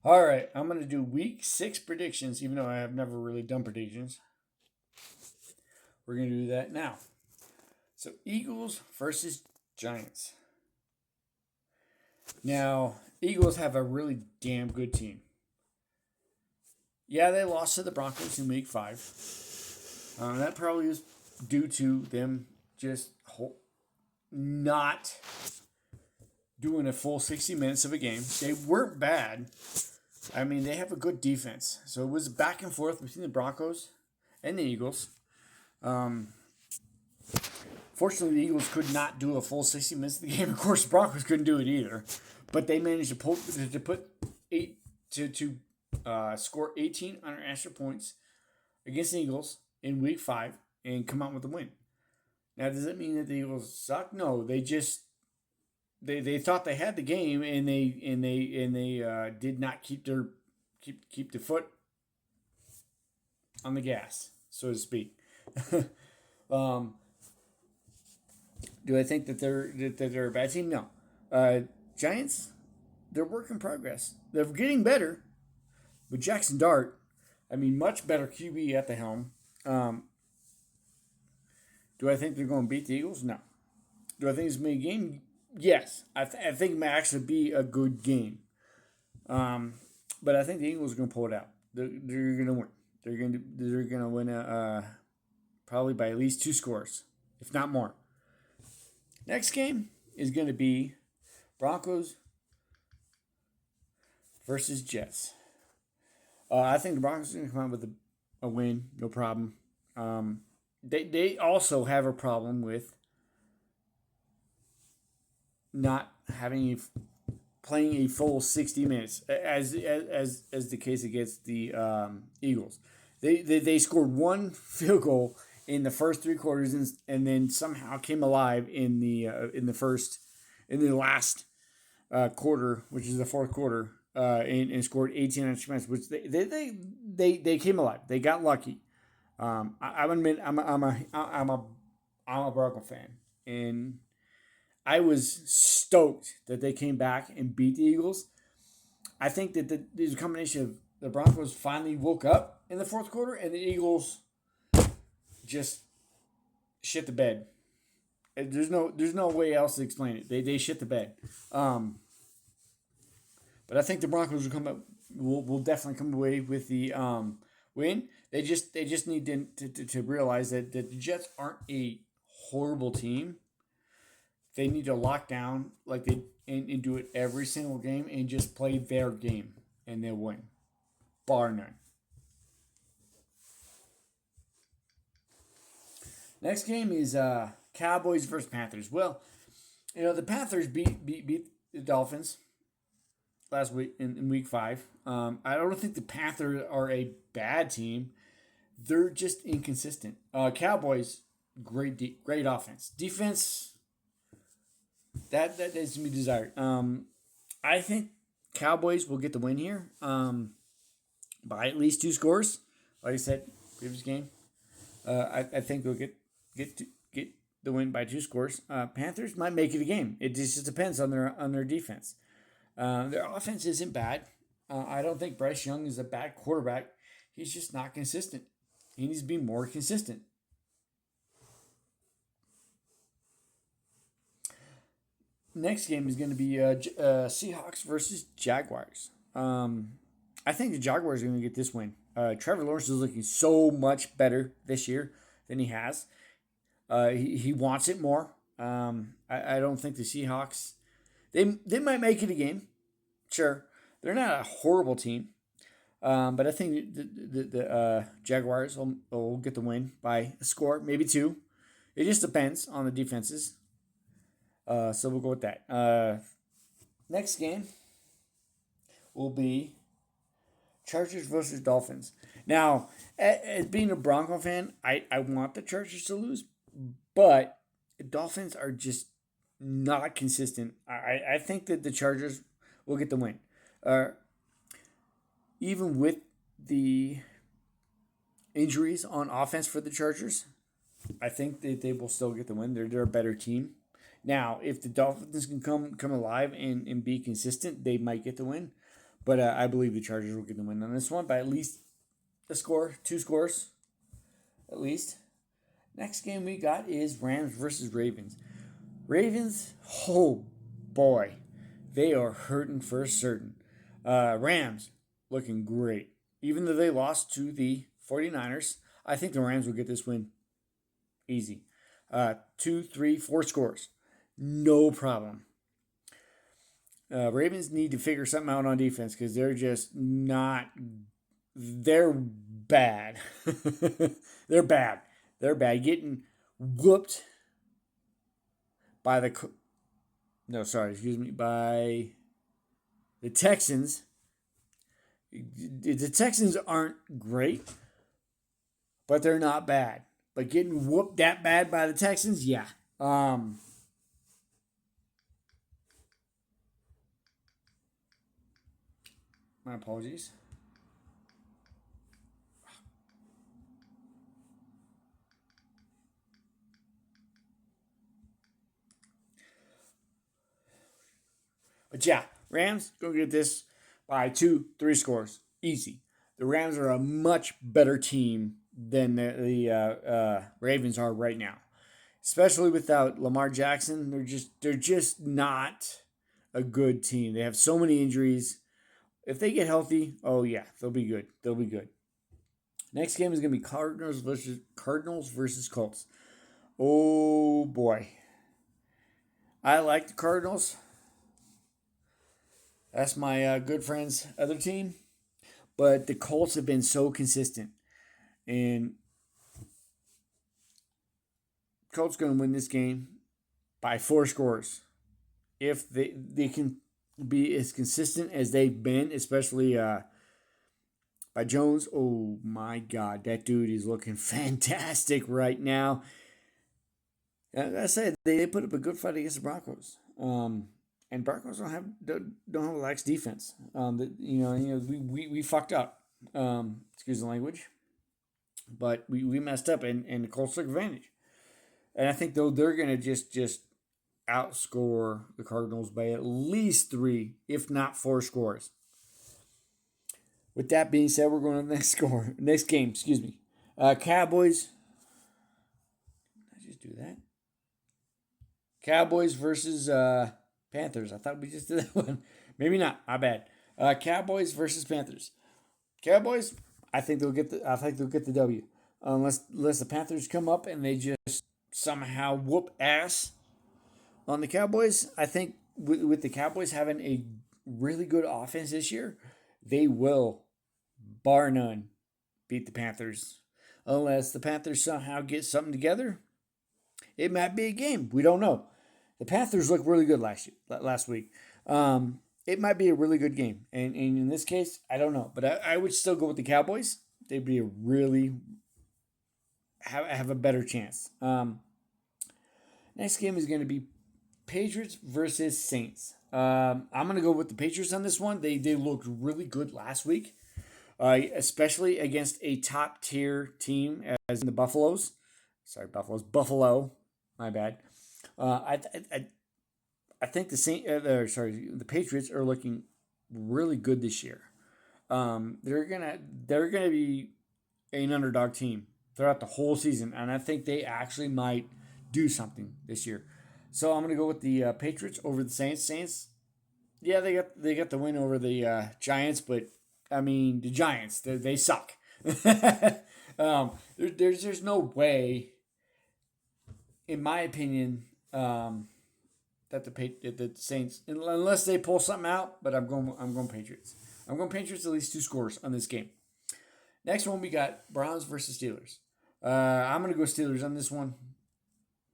All right, I'm going to do week 6 predictions, even though I have never really done predictions. We're going to do that now. So, Eagles versus Giants. Now, Eagles have a really damn good team. Yeah, they lost to the Broncos in week 5. That probably is due to them just not doing a full 60 minutes of a game. They weren't bad. I mean, they have a good defense. So it was back and forth between the Broncos and the Eagles. Um, Fortunately, the Eagles could not do a full 60 minutes of the game. Of course, the Broncos couldn't do it either. But they managed to put eight to score 18 unanswered points against the Eagles in Week 5 and come out with a win. Now, does that mean that the Eagles suck? No, they just they thought they had the game and they did not keep the foot on the gas, so to speak. um, do I think that they're a bad team? No. Giants, they're work in progress. They're getting better. With Jackson Dart, I mean, much better QB at the helm. Um, do I think they're going to beat the Eagles? No. Do I think it's going to be a game? Yes. I think it may actually be a good game. Um, but I think the Eagles are going to pull it out. They're going to win. They're going to win probably by at least 2 scores, if not more. Next game is going to be Broncos versus Jets. I think the Broncos are going to come out with a win, no problem. They also have a problem with not playing a full 60 minutes, as the case against the Eagles. They scored one field goal in the first 3 quarters and then somehow came alive in the last quarter, which is the fourth quarter, and scored 18 extra minutes, which they came alive. They got lucky. I'm admit I'm a Broncos fan, and I was stoked that they came back and beat the Eagles. I think that there's a combination of the Broncos finally woke up in the fourth quarter, and the Eagles just shit the bed. There's no way else to explain it. They shit the bed. But I think the Broncos will definitely come away with the win. They just need to realize that the Jets aren't a horrible team. They need to lock down and do it every single game and just play their game and they'll win, bar none. Next game is Cowboys versus Panthers. Well, the Panthers beat the Dolphins last week in week 5. I don't think the Panthers are a bad team. They're just inconsistent. Cowboys, great offense. Defense, that needs to be desired. I think Cowboys will get the win here by at least 2 scores. Like I said, previous game. I think they'll get the win by 2 scores. Panthers might make it a game. It just depends on their defense. Their offense isn't bad. I don't think Bryce Young is a bad quarterback. He's just not consistent. He needs to be more consistent. Next game is going to be Seahawks versus Jaguars. I think the Jaguars are going to get this win. Trevor Lawrence is looking so much better this year than he has. He wants it more. I don't think the Seahawks. They might make it a game. Sure, they're not a horrible team, but I think the Jaguars will get the win by a score, maybe 2. It just depends on the defenses. So we'll go with that. Next game will be Chargers versus Dolphins. Now, as being a Bronco fan, I want the Chargers to lose, but the Dolphins are just not consistent. I think that the Chargers will get the win. Even with the injuries on offense for the Chargers, I think that they will still get the win. They're a better team. Now, if the Dolphins can come alive and be consistent, they might get the win. But I believe the Chargers will get the win on this one by at least a score, 2 scores, at least. Next game we got is Rams versus Ravens. Ravens, oh boy, they are hurting for certain. Rams looking great. Even though they lost to the 49ers, I think the Rams will get this win easy. 2, 3, 4 scores. No problem. Ravens need to figure something out on defense because they're just not. They're bad. They're bad. They're bad. Getting whooped by the. No, sorry, excuse me. By the Texans. The Texans aren't great, but they're not bad. But getting whooped that bad by the Texans, yeah. My apologies. But yeah, Rams gonna get this by 2, 3 scores, easy. The Rams are a much better team than the Ravens are right now, especially without Lamar Jackson. They're just not a good team. They have so many injuries. If they get healthy, oh yeah, they'll be good. They'll be good. Next game is gonna be Cardinals versus Colts. Oh boy, I like the Cardinals. That's my good friend's other team. But the Colts have been so consistent. And Colts going to win this game by 4 scores. If they can be as consistent as they've been, especially by Jones. Oh my God, that dude is looking fantastic right now. Like I said, they put up a good fight against the Broncos. And Broncos don't have a lax defense. We fucked up. Excuse the language, but we messed up, and the Colts took advantage. And I think though they're gonna just outscore the Cardinals by at least 3, if not 4 scores. With that being said, we're going to the next game. Excuse me, Cowboys. Did I just do that? Cowboys versus Panthers. I thought we just did that one. Maybe not. My bad. Cowboys versus Panthers. Cowboys. I think they'll get the W. Unless the Panthers come up and they just somehow whoop ass on the Cowboys. I think with the Cowboys having a really good offense this year, they will, bar none, beat the Panthers. Unless the Panthers somehow get something together, it might be a game. We don't know. The Panthers looked really good last week. It might be a really good game. And in this case, I don't know. But I would still go with the Cowboys. They'd be a really have a better chance. Next game is going to be Patriots versus Saints. I'm going to go with the Patriots on this one. They looked really good last week, especially against a top tier team as in the Buffaloes. Sorry, Buffalo. My bad. I think the Patriots are looking really good this year. They're gonna be an underdog team throughout the whole season, and I think they actually might do something this year. So I'm gonna go with the Patriots over the Saints. Saints, yeah, they got the win over the Giants, but I mean the Giants they suck. There's no way, in my opinion, that the Saints, unless they pull something out. But I'm going Patriots. I'm going Patriots at least 2 scores on this game. Next one we got Browns versus Steelers. I'm gonna go Steelers on this one.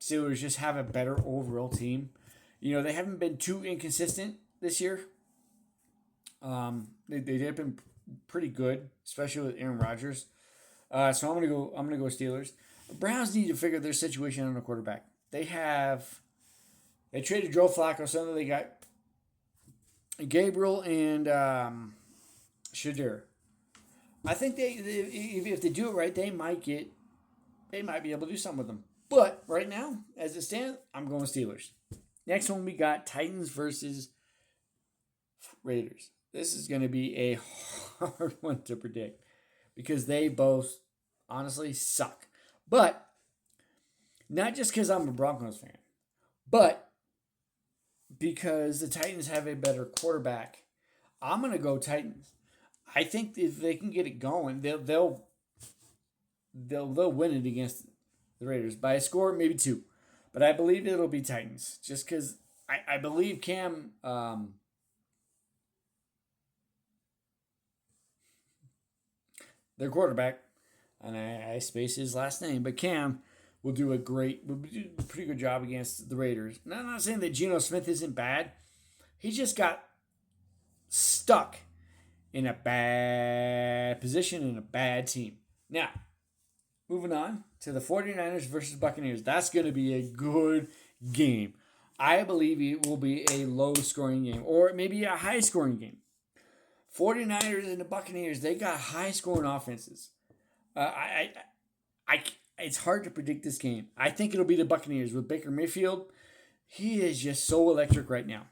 Steelers just have a better overall team. They haven't been too inconsistent this year. They have been pretty good, especially with Aaron Rodgers. So I'm gonna go Steelers. The Browns need to figure their situation on the quarterback. They traded Joe Flacco, so they got Gabriel and Shadur. I think if they do it right, they might be able to do something with them. But right now, as it stands, I'm going Steelers. Next one we got Titans versus Raiders. this is going to be a hard one to predict because they both honestly suck. But not just because I'm a Broncos fan, but because the Titans have a better quarterback. I'm going to go Titans. I think if they can get it going, they'll win it against the Raiders by a score, maybe two. But I believe it'll be Titans just because I believe Cam. Their quarterback, and I space his last name, but Cam will do a pretty good job against the Raiders. Now, I'm not saying that Geno Smith isn't bad. He just got stuck in a bad position in a bad team. Now, moving on to the 49ers versus Buccaneers. That's going to be a good game. I believe it will be a low-scoring game, or maybe a high-scoring game. 49ers and the Buccaneers, they got high-scoring offenses. It's hard to predict this game. I think it'll be the Buccaneers with Baker Mayfield. He is just so electric right now.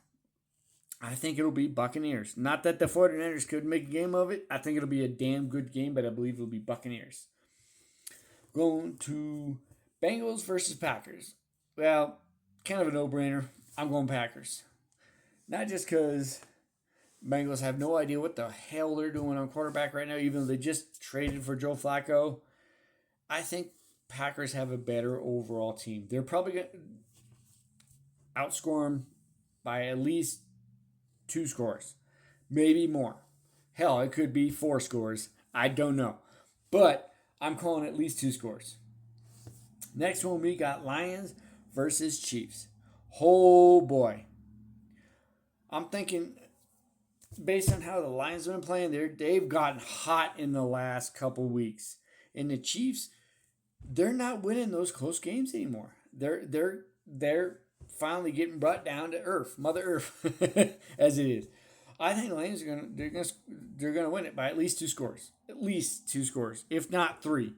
I think it'll be Buccaneers. Not that the 49ers could make a game of it. I think it'll be a damn good game, but I believe it'll be Buccaneers. Going to Bengals versus Packers. Well, kind of a no-brainer. I'm going Packers. Not just because Bengals have no idea what the hell they're doing on quarterback right now, even though they just traded for Joe Flacco. I think Packers have a better overall team. They're probably going to outscore them by at least 2 scores, maybe more. Hell, it could be 4 scores. I don't know. But I'm calling at least 2 scores. Next one, we got Lions versus Chiefs. Oh, boy. I'm thinking, based on how the Lions have been playing, they've gotten hot in the last couple weeks. And the Chiefs, they're not winning those close games anymore. They're finally getting brought down to earth, Mother Earth, as it is. I think the Lions they're gonna win it by at least 2 scores, if not 3.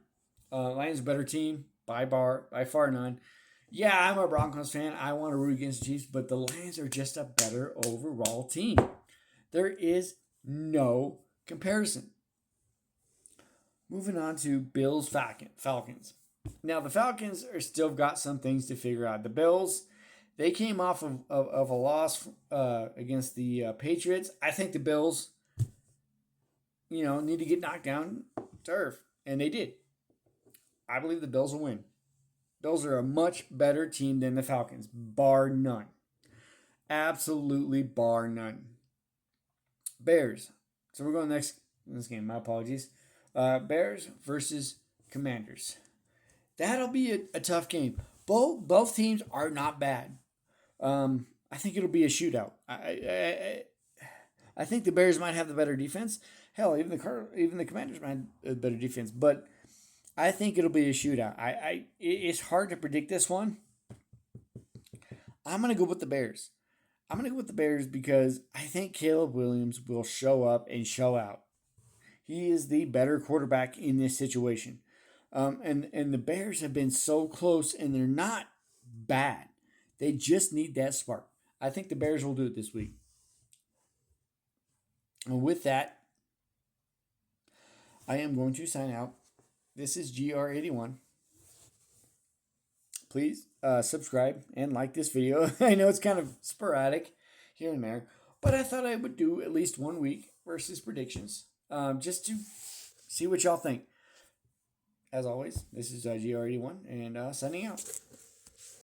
Lions a better team by far none. Yeah, I'm a Broncos fan. I want to root against the Chiefs, but the Lions are just a better overall team. There is no comparison. Moving on to Bills Falcons. Now the Falcons are still got some things to figure out. The Bills, they came off of a loss against the Patriots. I think the Bills, need to get knocked down to earth, and they did. I believe the Bills will win. Bills are a much better team than the Falcons, bar none. Absolutely bar none. Bears. So we're going next in this game. My apologies. Bears versus Commanders. That'll be a tough game. Both teams are not bad. I think it'll be a shootout. I think the Bears might have the better defense. Hell, even the Commanders might have a better defense. But I think it'll be a shootout. It's hard to predict this one. I'm gonna go with the Bears. I'm gonna go with the Bears because I think Caleb Williams will show up and show out. He is the better quarterback in this situation. And the Bears have been so close, and they're not bad. They just need that spark. I think the Bears will do it this week. And with that, I am going to sign out. This is GR81. Please subscribe and like this video. I know it's kind of sporadic here and there, but I thought I would do at least 1 week versus predictions just to see what y'all think. As always, this is GR81 and signing out.